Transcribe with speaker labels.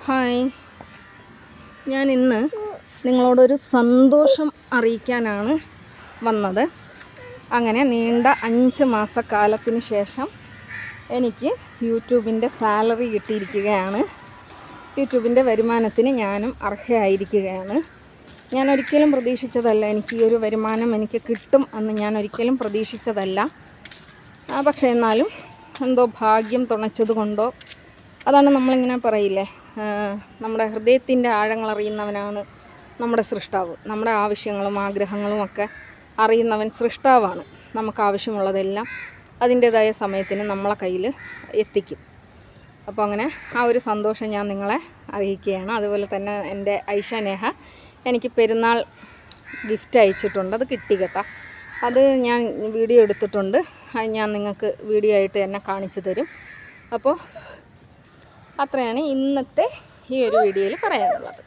Speaker 1: Hi, ഞാൻ ഇന്ന് നിങ്ങളോടൊരു സന്തോഷം അറിയിക്കാനാണ് വന്നത്. അങ്ങനെ നീണ്ട 5 മാസക്കാലത്തിന് ശേഷം എനിക്ക് യൂട്യൂബിൻ്റെ സാലറി കിട്ടിയിരിക്കുകയാണ്. യൂട്യൂബിൻ്റെ വരുമാനത്തിന് ഞാനും അർഹയായിരിക്കുകയാണ്. ഞാൻ ഒരിക്കലും പ്രതീക്ഷിച്ചതല്ല, എനിക്ക് ഈ ഒരു വരുമാനം എനിക്ക് കിട്ടും എന്ന് ഞാൻ ഒരിക്കലും പ്രതീക്ഷിച്ചതല്ല. പക്ഷേ എന്നാലും എന്തോ ഭാഗ്യം തുണച്ചത് കൊണ്ടോ, അതാണ് നമ്മളിങ്ങനെ പറയില്ലേ, നമ്മുടെ ഹൃദയത്തിൻ്റെ ആഴങ്ങളറിയുന്നവനാണ് നമ്മുടെ സൃഷ്ടാവ്. നമ്മുടെ ആവശ്യങ്ങളും ആഗ്രഹങ്ങളും ഒക്കെ അറിയുന്നവൻ സൃഷ്ടാവാണ്. നമുക്ക് ആവശ്യമുള്ളതെല്ലാം അതിൻ്റേതായ സമയത്തിന് നമ്മളെ കയ്യിൽ എത്തിക്കും. അപ്പോൾ അങ്ങനെ ആ ഒരു സന്തോഷം ഞാൻ നിങ്ങളെ അറിയിക്കുകയാണ്. അതുപോലെ തന്നെ എൻ്റെ ഐഷ നേഹ എനിക്ക് പെരുന്നാൾ ഗിഫ്റ്റ് അയച്ചിട്ടുണ്ട്. അത് കിട്ടി കേട്ടോ. അത് ഞാൻ വീഡിയോ എടുത്തിട്ടുണ്ട്. ഞാൻ നിങ്ങൾക്ക് വീഡിയോ ആയിട്ട് തന്നെ കാണിച്ചു തരും. അപ്പോൾ അത്രയാണ് ഇന്നത്തെ ഈ ഒരു വീഡിയോയിൽ പറയാനുള്ളത്.